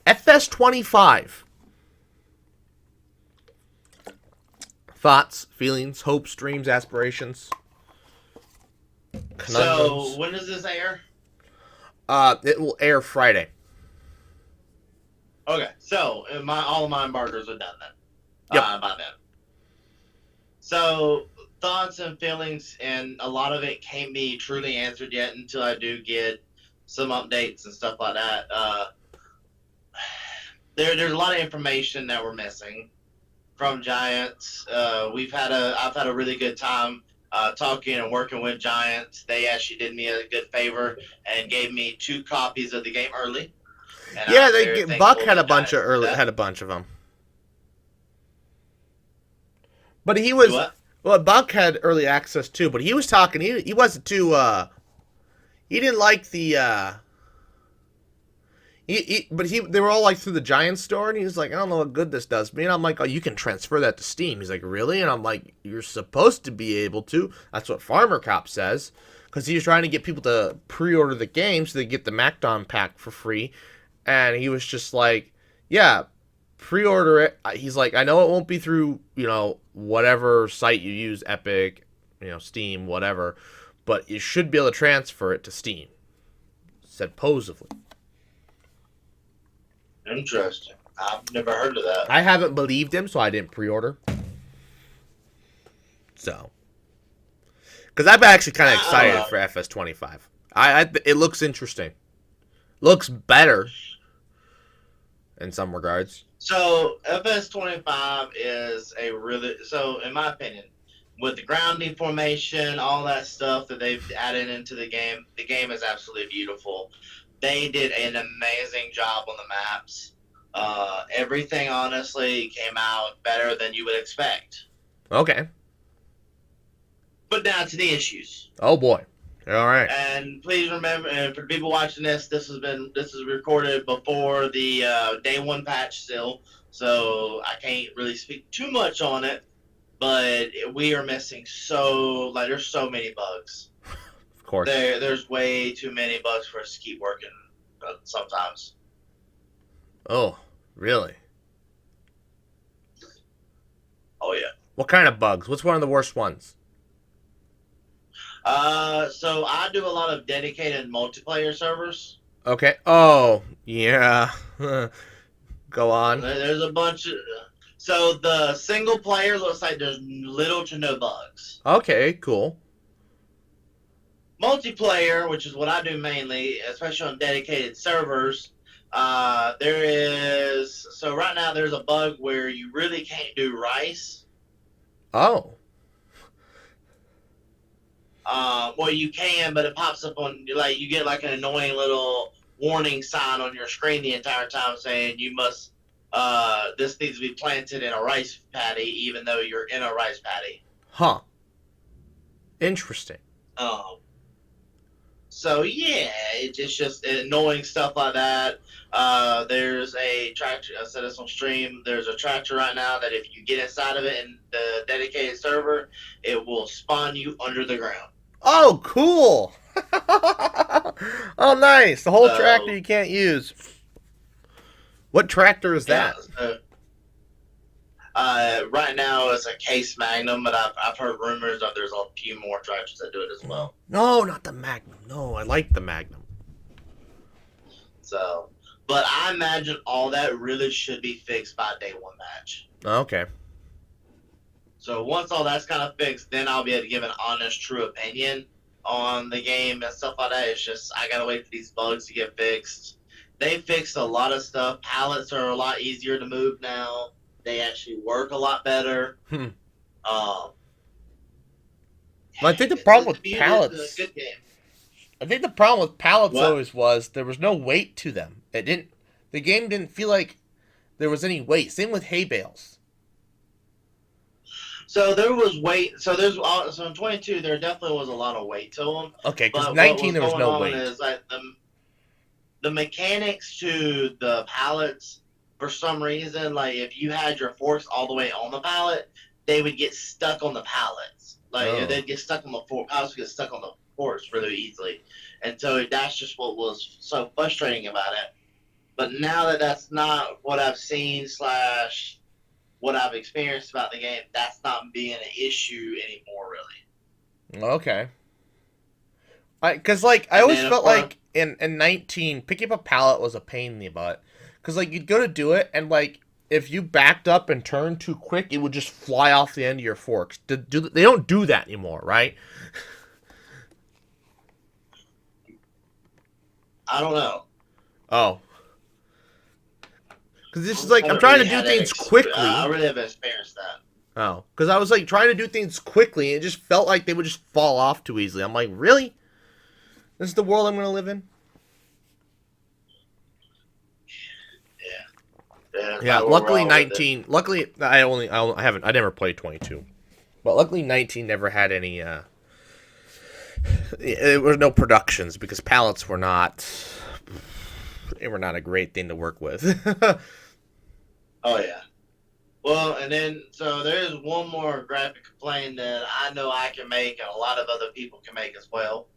FS25. Thoughts, feelings, hopes, dreams, aspirations, So conundrums. when does this air? It will air Friday. Okay, so my all of my embargoes are done then. Yep. By then. So thoughts and feelings, and a lot of it can't be truly answered yet until I do get some updates and stuff like that. There's a lot of information that we're missing from Giants. I've had a really good time talking and working with Giants. They actually did me a good favor and gave me 2 copies of the game early, and Yeah, I'm they very get, Buck thankful had to a the bunch of Giants for early that. had a bunch of them, but he Do was what? well. Buck had early access too, but he was talking. He wasn't too. He didn't like the. But they were all like through the Giants store, and he was like, I don't know what good this does me. And I'm like, oh, you can transfer that to Steam. He's like, really? And I'm like, you're supposed to be able to. That's what Farmer Cop says, because he was trying to get people to pre-order the game so they get the MacDon pack for free. And he was just like, yeah, pre-order it. He's like, I know it won't be through whatever site you use, Epic, Steam, whatever, but you should be able to transfer it to Steam. Said posively. Interesting. I've never heard of that. I haven't believed him, so I didn't pre-order. So, because I'm actually kind of I don't excited know. for FS25. It looks interesting. Looks better in some regards. So FS25 is a really so in my opinion, with the grounding formation, all that stuff that they've added into the game is absolutely beautiful. They did an amazing job on the maps. Everything honestly came out better than you would expect. Okay. But now to the issues. Oh boy. All right. And please remember, and for the people watching this, this is recorded before the day one patch still, so I can't really speak too much on it. But we are missing there's so many bugs. Of course. There's way too many bugs for us to keep working sometimes. Oh, really? Oh yeah. What kind of bugs? What's one of the worst ones? So I do a lot of dedicated multiplayer servers. Okay. Oh, yeah. Go on. There's a bunch of so the single player looks like there's little to no bugs. Okay, cool. Multiplayer, which is what I do mainly, especially on dedicated servers, there is so right now there's a bug where you really can't do rice. Oh. Well, you can, but it pops up on like you get like an annoying little warning sign on your screen the entire time saying you must this needs to be planted in a rice paddy, even though you're in a rice paddy. Huh. Interesting. Um, So yeah, it's just annoying stuff like that. There's a tractor. I said this on stream. There's a tractor right now that if you get inside of it in the dedicated server, it will spawn you under the ground. Oh, cool. Oh, nice. The whole tractor So you can't use. What tractor is yeah, that? so, right now it's a Case Magnum, but I've heard rumors that there's a few more tractors that do it as well. No, not the Magnum. No, I like the Magnum. So, but I imagine all that really should be fixed by day one match. Okay. So once all that's kind of fixed, then I'll be able to give an honest, true opinion on the game and stuff like that. It's just I gotta wait for these bugs to get fixed. They fixed a lot of stuff. Pallets are a lot easier to move now. They actually work a lot better. Hmm. Um, Well, I think the it's problem just the with beauty. It's a pallets. good game. I think the problem with pallets What? always was there was no weight to them. It didn't. The game didn't feel like there was any weight. Same with hay bales. So there was weight. So in 22 there definitely was a lot of weight to them. Okay, because But what 19 was there was going no on weight. is like the mechanics to the pallets for some reason, like if you had your forks all the way on the pallet, they would get stuck on the pallets. Like Oh. they'd get stuck on the fork. Pallets would get stuck on the forks really easily, and so that's just what was so frustrating about it. But now that that's not what I've seen slash what I've experienced about the game, that's not being an issue anymore, really. Okay. Because like I And always then of felt course, like in 19 picking up a pallet was a pain in the butt. Because like you'd go to do it and like if you backed up and turned too quick, it would just fly off the end of your forks. They don't do that anymore, right? I don't know. Oh, because this is I like I'm haven't trying really to do had that. things I quickly. really haven't experienced that. Oh, because I was like trying to do things quickly, and it just felt like they would just fall off too easily. I'm like, really? This is the world I'm gonna live in? Yeah, yeah, that's Yeah. about where we're Luckily, all with it. 19. Luckily, I haven't. I never played 22, but luckily 19 never had any. There were no productions because pallets were not. They were not a great thing to work with. Oh yeah. Well, and then so there's one more graphic complaint that I know I can make, and a lot of other people can make as well.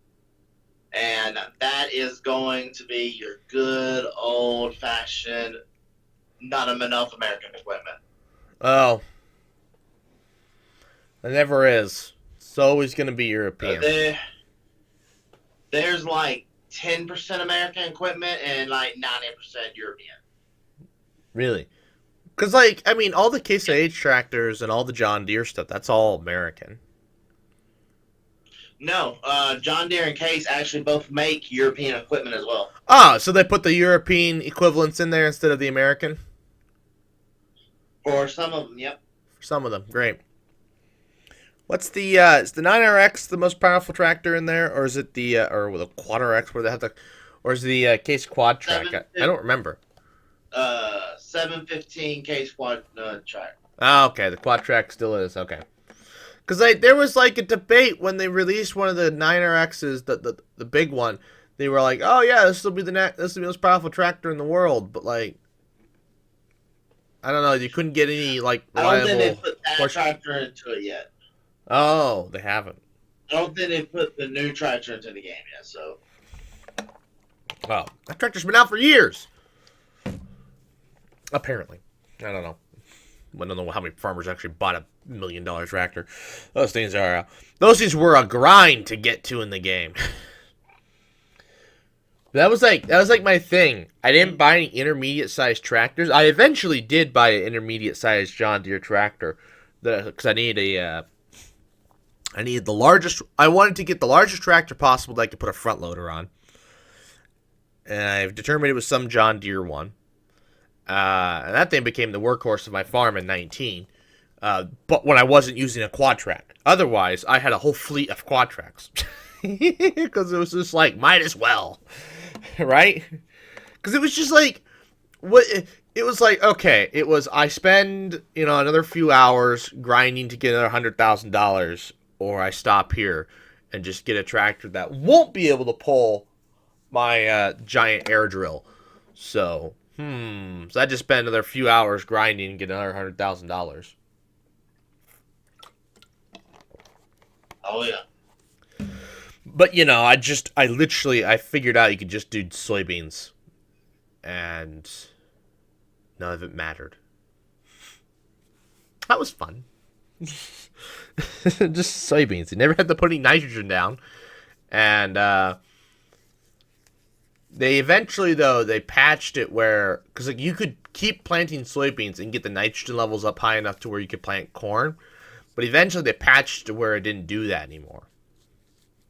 And that is going to be your good old fashioned, not enough American equipment. Oh, it never is. It's always gonna be Uh, European. there, there's like 10% American equipment and like 90% European. Really. Because, like, I mean, all the Case IH tractors and all the John Deere stuff, that's all American. No, John Deere and Case actually both make European equipment as well. Ah, so they put the European equivalents in there instead of the American? For some of them, yep. For some of them. Great. What's the, is the 9RX the most powerful tractor in there? Or is it the, or the Quad RX where they have the, or is the Case Quad track? I don't remember. 715 Case Quad track. Ah, okay, the Quad track still is, okay. Because like, there was like a debate when they released one of the 9RXs, the big one. They were like, "Oh yeah, this will be this will be the most powerful tractor in the world." But like, I don't know, you couldn't get any like I don't think they reliable put that horse. tractor into it yet. Oh, they haven't. I don't think they put the new tractor into the game yet. So Oh, that tractor's been out for years. Apparently, I don't know. I don't know how many farmers actually bought $1 million tractor. Those things are. Those things were a grind to get to in the game. That was like my thing. I didn't buy any intermediate sized tractors. I eventually did buy an intermediate sized John Deere tractor, because I needed the largest. I wanted to get the largest tractor possible that I could put a front loader on, and I've determined it was some John Deere one. And that thing became the workhorse of my farm in 19. But when I wasn't using a quad track, otherwise I had a whole fleet of quad tracks because it was just like might as well. Right? Because it was just like what it was like. Okay, it was I spend another few hours grinding to get another $100,000, or I stop here and just get a tractor that won't be able to pull my giant air drill. So I just spent another few hours grinding and get another $100,000. oh yeah. But I figured out you could just do soybeans, and none of it mattered. That was fun. Just soybeans. You never had to put any nitrogen down, and they eventually though they patched it where because like you could keep planting soybeans and get the nitrogen levels up high enough to where you could plant corn, but eventually they patched to where it didn't do that anymore.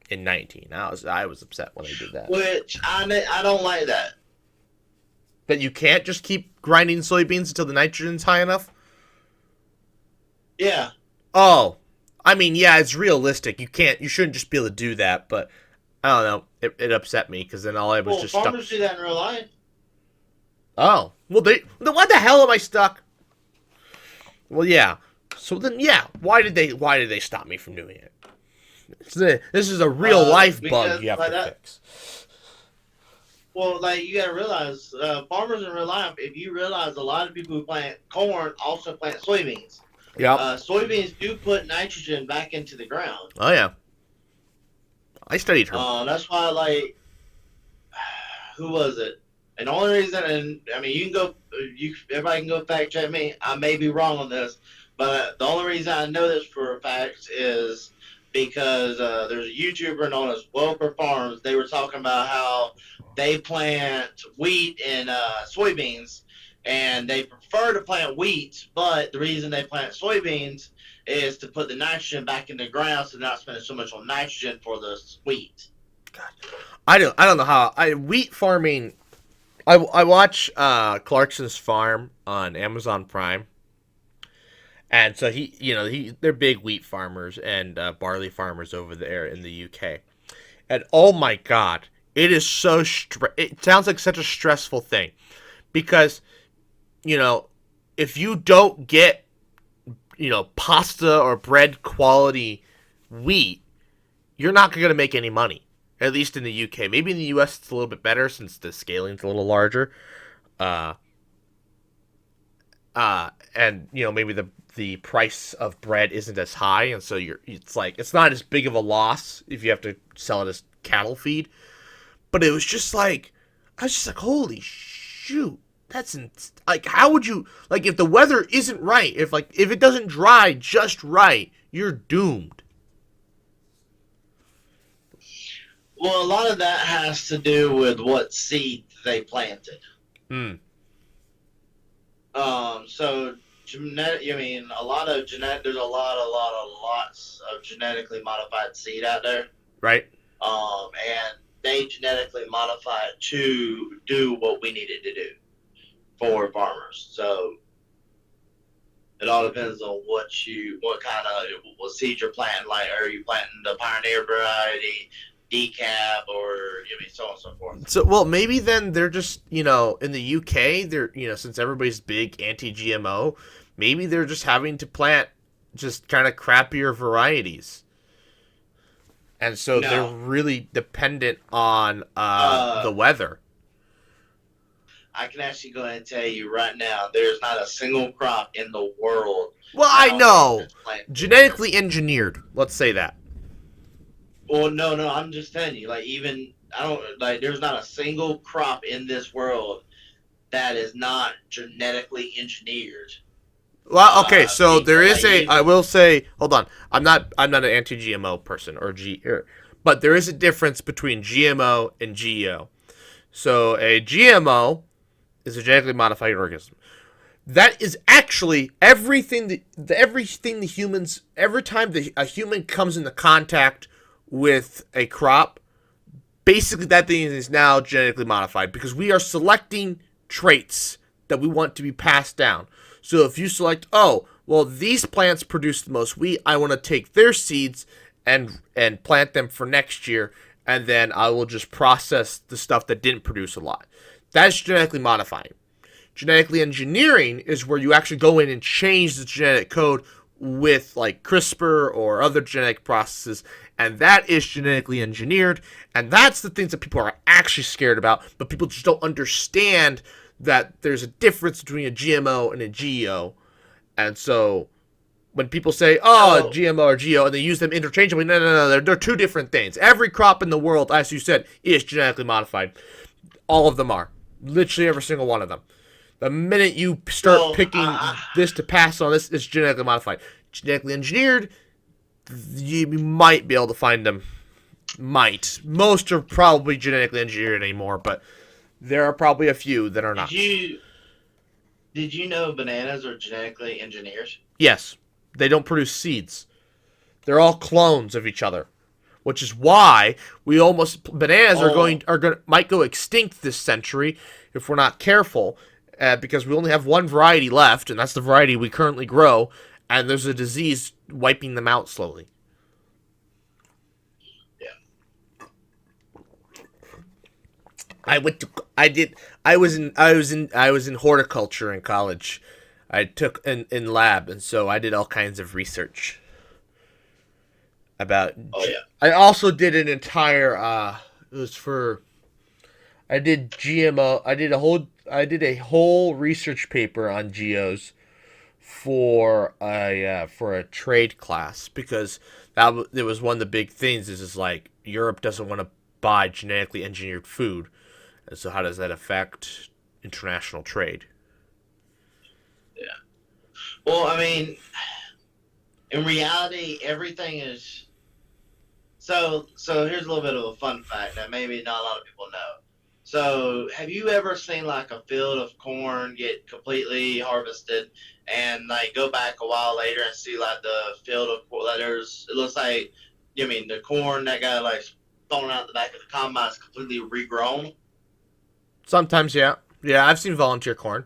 In 19, I was upset when they did that. Which I don't like that. That you can't just keep grinding soybeans until the nitrogen's high enough? Yeah. Oh. I mean, yeah, it's realistic. You shouldn't just be able to do that, but I don't know. It upset me because then all I was Well, just farmers stuck. do that in real life. Oh. Well, then why the hell am I stuck? Well, yeah. So then, yeah, why did they stop me from doing it? This is a real life bug Because you have like to that. fix. Well, like you gotta realize, farmers in real life. If you realize, a lot of people who plant corn also plant soybeans. Yep. Soybeans do put nitrogen back into the ground. Oh yeah. I studied her. That's why, like, who was it? And the only reason, and I mean, you can go, everybody can go fact check me. I may be wrong on this, but the only reason I know this for a fact is because there's a YouTuber known as Welker Farms. They were talking about how they plant wheat and soybeans, and they prefer to plant wheat, but the reason they plant soybeans is to put the nitrogen back in the ground, so they're not spending so much on nitrogen for the wheat. I don't know how wheat farming. I watch Clarkson's Farm on Amazon Prime, and so they're big wheat farmers and barley farmers over there in the UK. And oh my god, it is it sounds like such a stressful thing because you know if you don't get pasta or bread quality wheat, you're not going to make any money. At least in the UK. Maybe in the US it's a little bit better since the scaling's a little larger. Uh, and maybe the price of bread isn't as high, and so it's not as big of a loss if you have to sell it as cattle feed. But it was just like I was just like, holy shoot, like how would you like if the weather isn't right, if it doesn't dry just right, you're doomed. Well, a lot of that has to do with what seed they planted. Hmm. So genetic. I mean, a lot of genetic. There's lots of genetically modified seed out there. Right. And they genetically modify it to do what we need it to do for farmers. So it all depends on what kind of what seed you're planting. Like, are you planting the Pioneer variety, decaf, or so on and so forth? So, well, maybe then they're just, in the UK, they're, since everybody's big anti-GMO, maybe they're just having to plant just kind of crappier varieties. And so they're No. really dependent on the Uh, weather. I can actually go ahead and tell you right now, there's not a single crop in the world Well, I nowadays know. that's planted. Genetically engineered. Let's say that. Well, no, I'm just telling you, like even I don't like. There's not a single crop in this world that is not genetically engineered. Well, okay, so there Because is I will say, hold on. I'm not an anti-GMO person but there is a difference between GMO and GEO. So a GMO is a genetically modified organism. That is actually everything the humans every time a human comes into contact with a crop, basically that thing is now genetically modified because we are selecting traits that we want to be passed down. So if you select, oh, well, these plants produce the most wheat, I want to take their seeds and plant them for next year, and then I will just process the stuff that didn't produce a lot. That's genetically modifying. Genetically engineering is where you actually go in and change the genetic code with like CRISPR or other genetic processes, and that is genetically engineered, and that's the things that people are actually scared about, but people just don't understand that there's a difference between a GMO and a GEO. And so when people say, oh, so GMO or GEO, and they use them interchangeably, no, they're two different things. Every crop in the world, as you said, is genetically modified. All of them are. Literally every single one of them. The minute you start well, picking this to pass on, this is genetically modified. Genetically engineered, you might be able to find them. Might. Most are probably genetically engineered anymore, but there are probably a few that are did not. you did you know bananas are genetically engineered? Yes, they don't produce seeds. They're all clones of each other, which is why bananas Oh, are going might go extinct this century if we're not careful, because we only have one variety left, and that's the variety we currently grow, and there's a disease wiping them out slowly. yeah. I went to I did I was in horticulture in college. I took in lab, and so I did all kinds of research about. Oh yeah. I also did an entire. It was for. I did GMO. I did a whole research paper on geos for a trade class because it was one of the big things. Is like Europe doesn't want to buy genetically engineered food, And so how does that affect international trade? Yeah. Well, I mean, in reality, everything is so here's a little bit of a fun fact that maybe not a lot of people know. So, have you ever seen like a field of corn get completely harvested and like go back a while later and see like the field of corn, like there's it looks like I mean the corn that got like thrown out the back of the combine is completely regrown. Sometimes, yeah. Yeah, I've seen volunteer corn.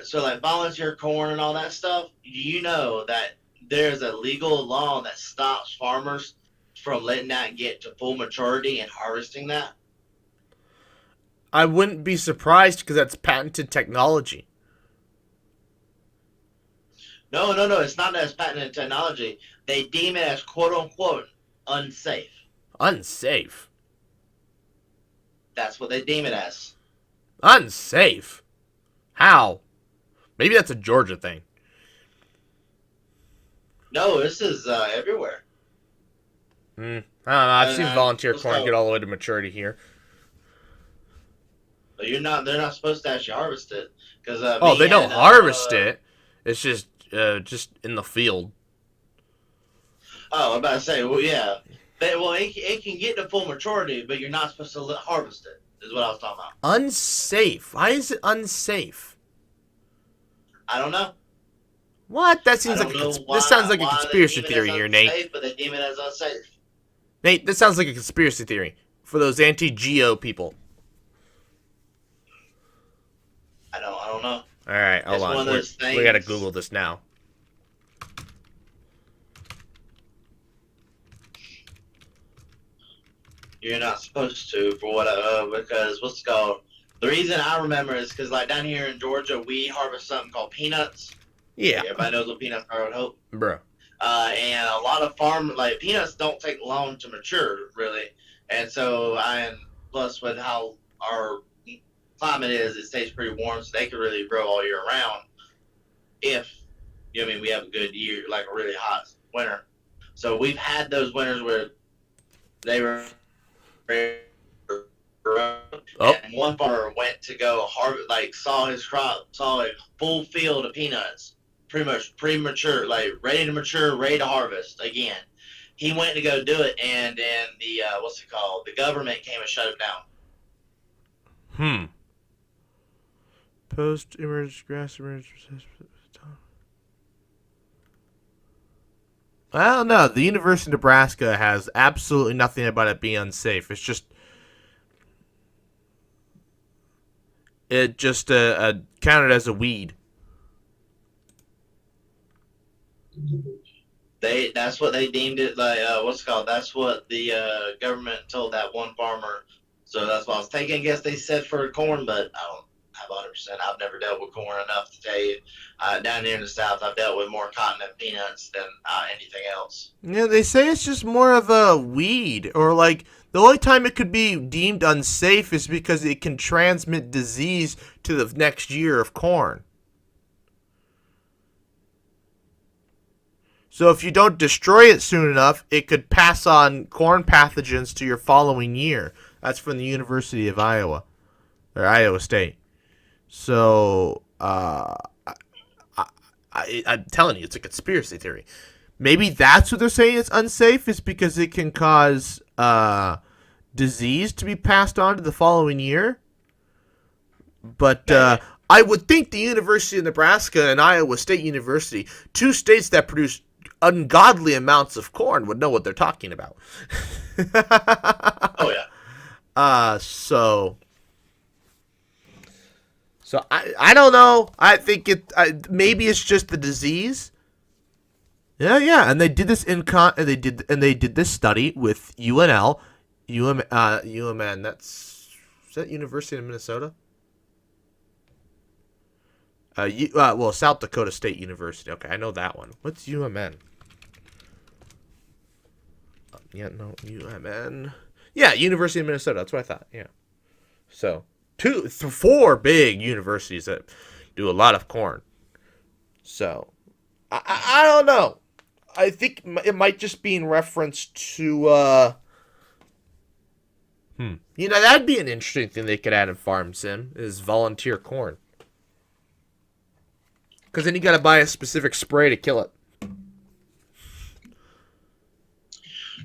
So like volunteer corn and all that stuff, you know that there's a legal law that stops farmers from letting that get to full maturity and harvesting that. I wouldn't be surprised because that's patented technology. No, no, no. It's not that it's patented technology. They deem it as quote unquote unsafe. Unsafe. That's what they deem it as. Unsafe? How? Maybe that's a Georgia thing. No, this is everywhere. I don't know. I've seen volunteer Let's corn go. get all the way to maturity here. But you're not. They're not supposed to actually harvest it because Oh, me they don't and harvest it. It's just in the field. I'm about to say, well, yeah. Well, it can get to full maturity, but you're not supposed to harvest it. Is what I was talking about. Unsafe. Why is it unsafe? I don't know. What? That I seems like don't know this sounds like a why they conspiracy deem it as theory here, Nate. unsafe, but they deem it as unsafe. Nate, this sounds like a conspiracy theory for those anti-geo people. I don't know. All right, hold It's one on. of those things. We gotta Google this now. You're not supposed to for what because what's it called? The reason I remember is because like down here in Georgia, we harvest something called peanuts. Yeah, Everybody knows what peanuts are, I would hope. bro. And a lot of like peanuts don't take long to mature, really. And so and plus with how our climate is, it stays pretty warm, so they can really grow all year round. If I mean we have a good year, like a really hot winter. So we've had those winters where they were Oh, and one farmer went to go harvest, like saw his crop, saw a full field of peanuts, pretty much premature, like ready to mature, ready to harvest again. He went to go do it, and then the what's it called? The government came and shut him down. Post-emergence grass emergence. I don't know. The University of Nebraska has absolutely nothing about it being unsafe. It's just counted as a weed. That's what they deemed it. Like what's it called? That's what the government told that one farmer. So that's what I was taking. I guess they said for corn, but I don't have 100%. I've never dealt with corn enough to tell you. Down here in the south, I've dealt with more cotton and peanuts than anything else. Yeah, they say it's just more of a weed, or like the only time it could be deemed unsafe is because it can transmit disease to the next year of corn. So if you don't destroy it soon enough, it could pass on corn pathogens to your following year. That's from the University of Iowa, or Iowa State. So I'm telling you, it's a conspiracy theory. Maybe that's what they're saying it's unsafe, is because it can cause disease to be passed on to the following year. But I would think the University of Nebraska and Iowa State University, two states that produce ungodly amounts of corn, would know what they're talking about. Oh yeah. So I don't know. I think maybe it's just the disease. Yeah, and they did this they did this study with UMN. Is that University of Minnesota? Well, South Dakota State University. Okay, I know that one. What's UMN? Yeah, no, UMN. Yeah, University of Minnesota. That's what I thought. Yeah. So, four big universities that do a lot of corn. So, I don't know. I think it might just be in reference to You know, that'd be an interesting thing they could add in Farm Sim, is volunteer corn. Because then you got to buy a specific spray to kill it.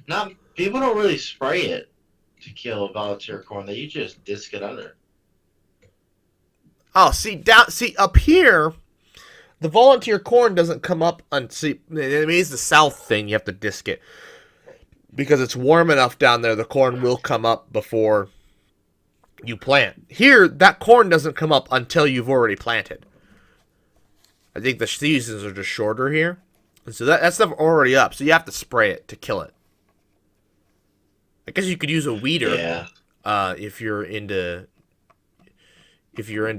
No, people don't really spray it to kill volunteer corn. They usually just disc it under. Oh, see up here, the volunteer corn doesn't come up on. See, I mean, it's the south thing. You have to disc it because it's warm enough down there. The corn will come up before you plant. Here, that corn doesn't come up until you've already planted. I think the seasons are just shorter here, and so that stuff already up. So you have to spray it to kill it. I guess you could use a weeder, if you're into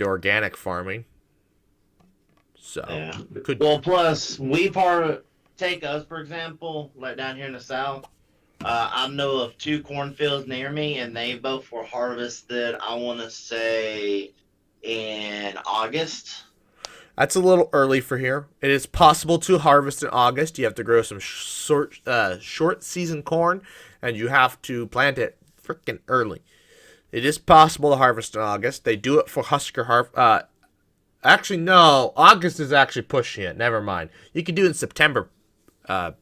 organic farming. So could well, plus take us for example, like down here in the south. I know of 2 cornfields near me, and they both were harvested. I want to say in August. That's a little early for here. It is possible to harvest in August. You have to grow some short season corn, and you have to plant it freaking early. It is possible to harvest in August. They do it for Husker harvest. Actually, no. August is actually pushing it. Never mind. You can do it in September.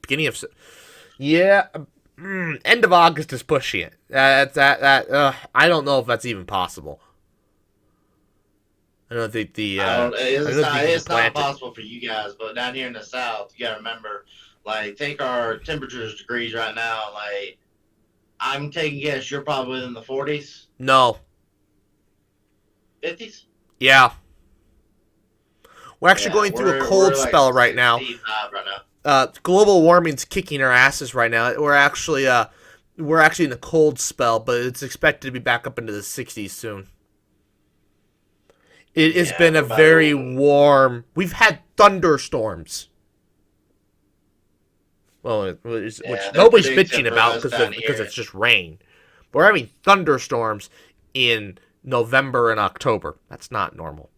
Beginning of... Yeah. End of August is pushing it. I don't know if that's even possible. I don't think it's not possible for you guys, but down here in the south, you gotta remember, like, take our temperatures degrees right now. Like, I'm taking a guess you're probably in the 40s. No. 50s. Yeah. We're actually going through a cold spell right now. Global warming's kicking our asses right now. We're actually in a cold spell, but it's expected to be back up into the 60s soon. It has been a very warm... We've had thunderstorms. Well, which nobody's bitching about because it's just rain. But we're having thunderstorms in November and October. That's not normal.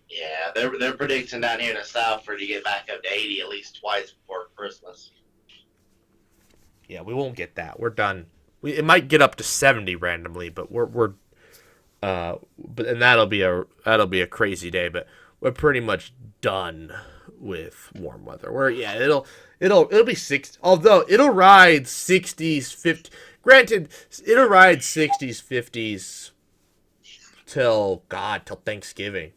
Yeah, they're predicting down here in the south for it to get back up to 80 at least twice before Christmas. Yeah, we won't get that. We're done. It might get up to 70 randomly, but that'll be a crazy day. But we're pretty much done with warm weather. It'll be 60. Although it'll ride 60s, 50s. Granted, it'll ride 60s, 50s till Thanksgiving.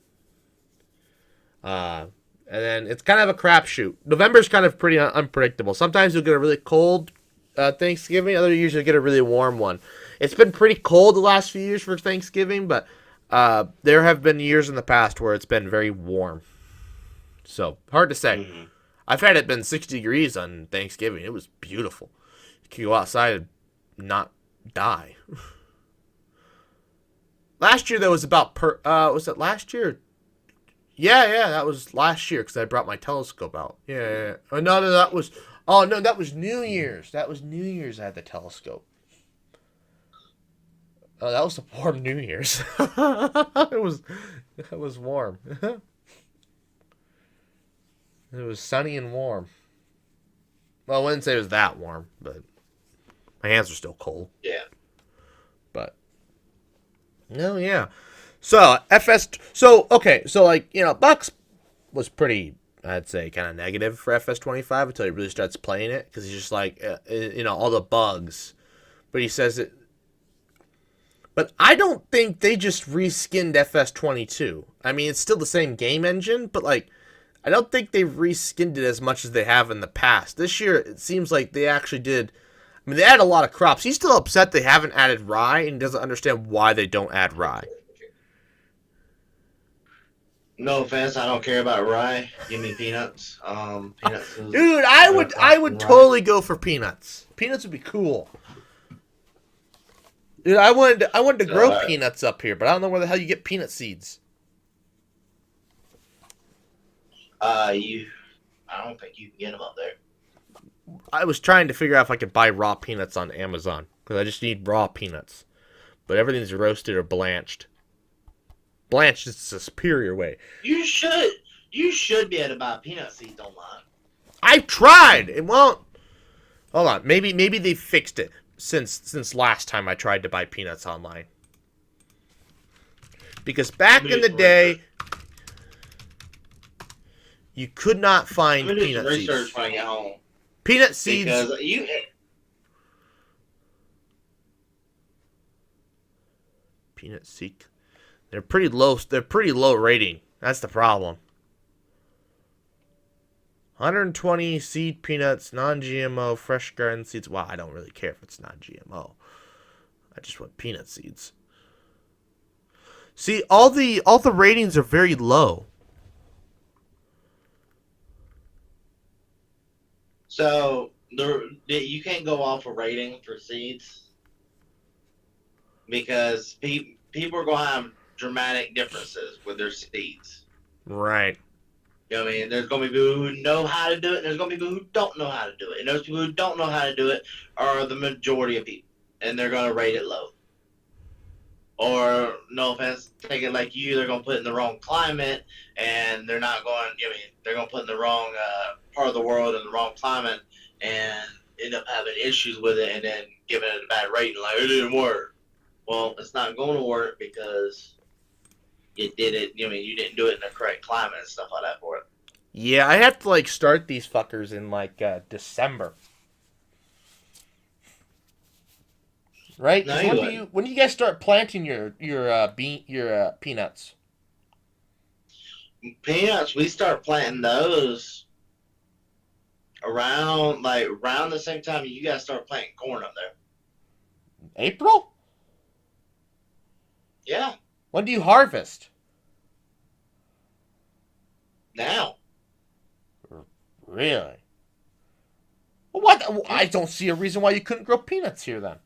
And then it's kind of a crapshoot. November's kind of pretty unpredictable. Sometimes you'll get a really cold Thanksgiving. Other years you'll get a really warm one. It's been pretty cold the last few years for Thanksgiving, but there have been years in the past where it's been very warm. So, hard to say. Mm-hmm. I've had it been 60 degrees on Thanksgiving. It was beautiful. You could go outside and not die. Last year, there was about... was it last year? Yeah, that was last year because I brought my telescope out. Yeah. Oh, no, that was... Oh, no, that was New Year's. That was New Year's I had the telescope. Oh, that was a warm New Year's. It was warm. It was sunny and warm. Well, I wouldn't say it was that warm, but my hands are still cold. Yeah. But no, yeah. So Bucks was pretty, I'd say, kind of negative for FS25 until he really starts playing it because he's just like, all the bugs. But he says it. But I don't think they just reskinned FS22. I mean, it's still the same game engine, but I don't think they've reskinned it as much as they have in the past. This year, it seems like they actually did. I mean, they added a lot of crops. He's still upset they haven't added rye and doesn't understand why they don't add rye. No offense, I don't care about rye. Give me peanuts. Peanuts. Dude, I would totally go for peanuts. Peanuts would be cool. Dude, I wanted to grow peanuts up here, but I don't know where the hell you get peanut seeds. I don't think you can get them up there. I was trying to figure out if I could buy raw peanuts on Amazon because I just need raw peanuts, but everything's roasted or blanched. Blanched is a superior way. You should be able to buy peanut seeds online. I've tried. It won't. Hold on. Maybe they fixed it. since last time I tried to buy peanuts online. Because back in the day, you could not find Let me do some peanut research seeds. when I get home. Peanut seeds. Because you. Peanut seed. They're pretty low. They're pretty low rating. That's the problem. 120 seed peanuts, non-GMO, fresh garden seeds. Wow, I don't really care if it's non-GMO. I just want peanut seeds. See, all the ratings are very low. So you can't go off a rating for seeds because people are going to have dramatic differences with their seeds. Right. You know what I mean? There's going to be people who know how to do it, and there's going to be people who don't know how to do it. And those people who don't know how to do it are the majority of people, and they're going to rate it low. Or, no offense, take it like you, they're going to put it in the wrong climate, and they're not going, they're going to put it in the wrong part of the world in the wrong climate, and end up having issues with it, and then giving it a bad rating, like, it didn't work. Well, it's not going to work because you did it, you didn't do it in the correct climate and stuff like that for it. Yeah, I have to, start these fuckers in, December. Right? No, When do you guys start planting your peanuts? Peanuts, we start planting those around the same time you guys start planting corn up there. April? Yeah. When do you harvest? Now. Really? Well, what? I don't see a reason why you couldn't grow peanuts here then.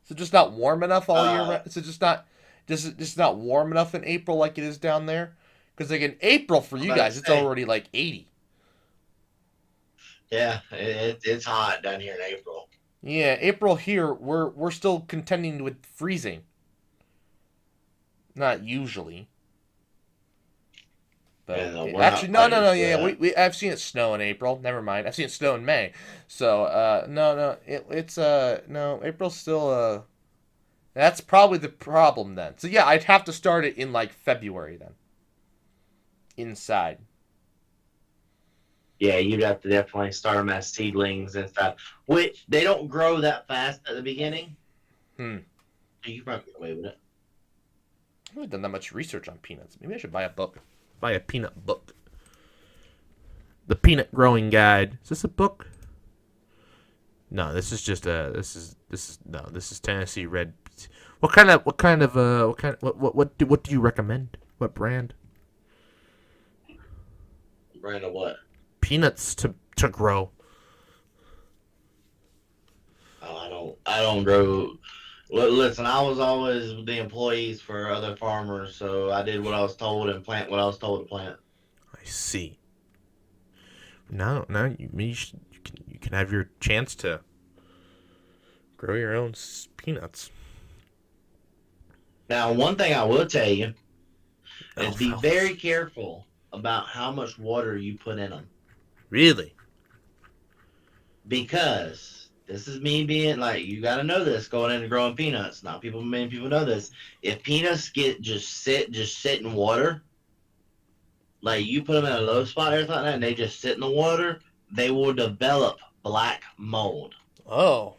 Is it just not warm enough all year round? Is it just not warm enough in April like it is down there? Because in April for you guys, it's already 80. Yeah, it's hot down here in April. Yeah, April here we're still contending with freezing. Not usually. But Yeah, actually, no. Yeah, I've seen it snow in April. Never mind. I've seen it snow in May. So, no. No. April's still That's probably the problem then. So yeah, I'd have to start it in February then. Inside. Yeah, you'd have to definitely start them as seedlings and stuff, which they don't grow that fast at the beginning. You probably get away with it. I haven't done that much research on peanuts. Maybe I should buy a book. Buy a peanut book. The Peanut Growing Guide. Is this a book? No, this is just this is Tennessee Red. What do you recommend? What brand? Brand of what? Peanuts to grow. Oh, I don't grow. Listen, I was always the employees for other farmers, so I did what I was told and plant what I was told to plant. I see. No, you can have your chance to grow your own peanuts. Now, one thing I will tell you is be very careful about how much water you put in them. Really? Because this is me being you got to know this going into growing peanuts. Not many people know this. If peanuts just sit in water, you put them in a low spot or something like that, and they just sit in the water, they will develop black mold. Oh.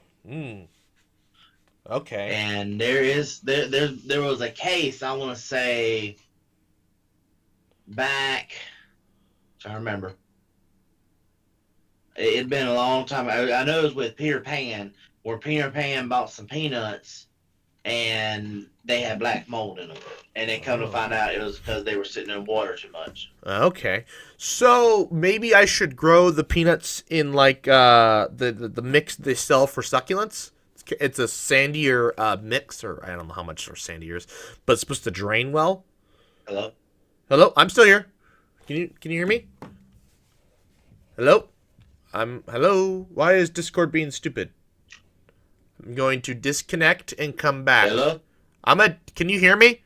Okay. And there was a case, I want to say, back, trying to remember. It'd been a long time. I know it was with Peter Pan, where Peter Pan bought some peanuts, and they had black mold in them. And then come to find out it was because they were sitting in water too much. Okay. So maybe I should grow the peanuts in the mix they sell for succulents. It's a sandier mix, or I don't know how much or sandier is, but it's supposed to drain well. Hello, I'm still here. Can you hear me? Hello? Hello? Why is Discord being stupid? I'm going to disconnect and come back. Hello? Can you hear me?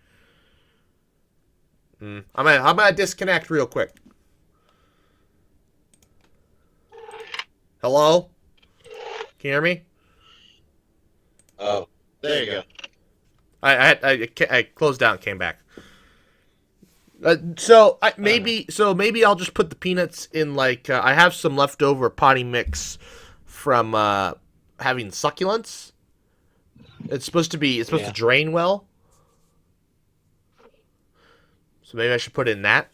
I'm gonna disconnect real quick. Hello? Can you hear me? Oh, there you go. I closed down and came back. Maybe I'll just put the peanuts in like I have some leftover potty mix from having succulents. It's supposed to drain well, so maybe I should put it in that.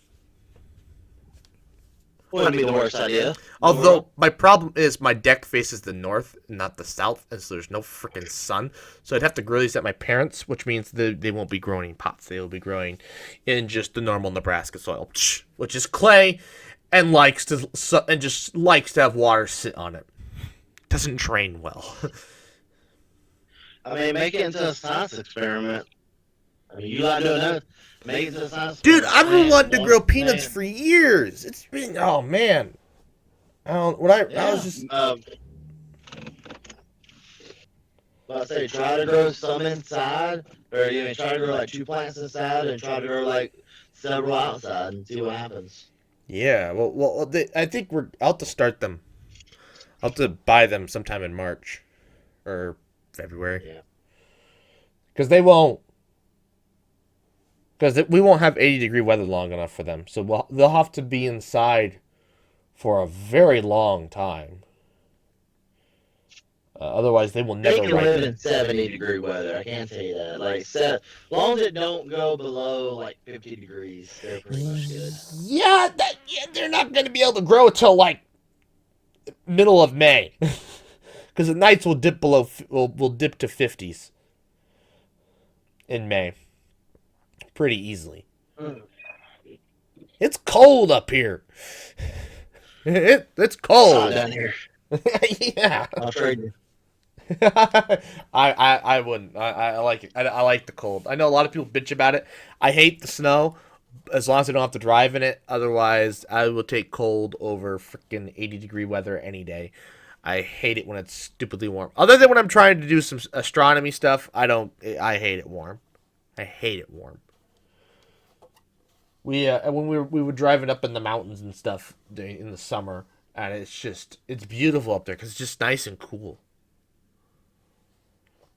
Wouldn't be the worst idea. Although my problem is my deck faces the north, not the south, and so there's no freaking sun. So I'd have to grow these at my parents', which means they won't be growing in pots. They will be growing in just the normal Nebraska soil, which is clay, and just likes to have water sit on it. Doesn't drain well. I mean, make it into a science experiment. I mean, you like doing that? Make it into a science Dude, experiment. I've been wanting to grow peanuts for years. It's been man. I was just I say try to grow some inside, or try to grow like 2 plants inside, and try to grow like several outside, and see what happens. yeah. I think I'll have to start them. I'll have to buy them sometime in March or February. Yeah. Because we won't have 80-degree weather long enough for them. So they'll have to be inside for a very long time. Otherwise, they will never. They can live in 70-degree weather. I can't tell you that. Like, as long as it don't go below like 50 degrees, they're pretty much good. Yeah, they're not going to be able to grow until like middle of May, because the nights will dip will dip to 50s in May, pretty easily. It's cold up here. It's cold down here. Yeah. I'll trade you. I wouldn't. I like it. I like the cold. I know a lot of people bitch about it. I hate the snow, as long as I don't have to drive in it. Otherwise, I will take cold over freaking 80-degree weather any day. I hate it when it's stupidly warm. Other than when I'm trying to do some astronomy stuff, I hate it warm. I hate it warm. When we were driving up in the mountains and stuff in the summer, and it's beautiful up there because it's just nice and cool.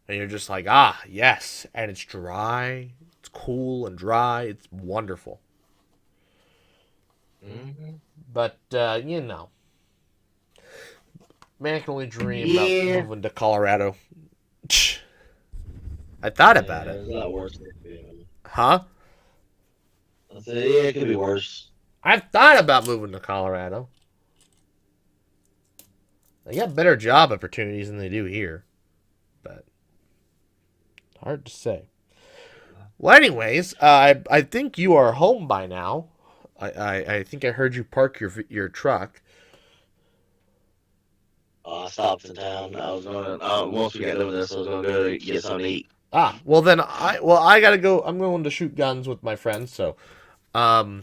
And you're just like, yes. And it's dry. It's cool and dry. It's wonderful. Mm-hmm. But, man can only dream about moving to Colorado. I thought about it. It's not worse. Huh? I said, it could be worse. I've thought about moving to Colorado. They got better job opportunities than they do here. But hard to say. Well, anyways, I think you are home by now. I think I heard you park your truck. I stopped in town. I was going to, once we got done with this, I was going to go get something to eat. Well then I gotta go. I'm going to shoot guns with my friends. So, I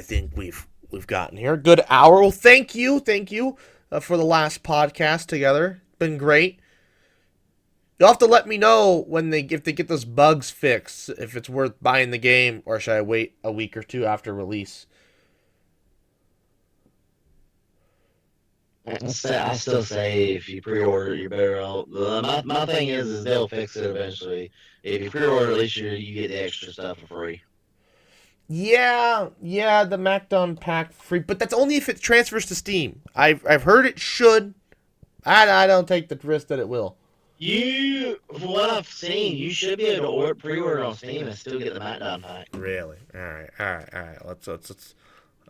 think we've gotten here. Good hour. Well, thank you for the last podcast together. Been great. You'll have to let me know if they get those bugs fixed, if it's worth buying the game, or should I wait a week or two after release? I still say if you pre-order, you're better off. My thing is they'll fix it eventually. If you pre-order, at least you get the extra stuff for free. Yeah, the MacDon pack free, but that's only if it transfers to Steam. I've heard it should. I don't take the risk that it will. From what I've seen, you should be able to pre-order on Steam and still get the MacDon pack. Really? All right. Let's.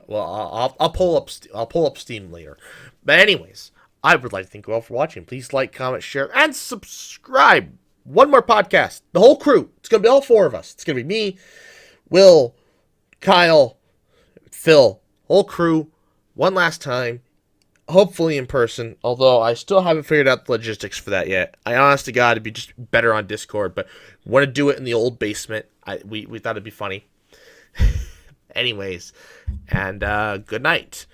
Well, I'll pull up Steam later. But anyways, I would like to thank you all for watching. Please like, comment, share, and subscribe. One more podcast. The whole crew. It's gonna be all four of us. It's gonna be me, Will, Kyle, Phil, whole crew. One last time. Hopefully in person, although I still haven't figured out the logistics for that yet. I honest to God, it'd be just better on Discord, but want to do it in the old basement. We thought it'd be funny. Anyways, and good night.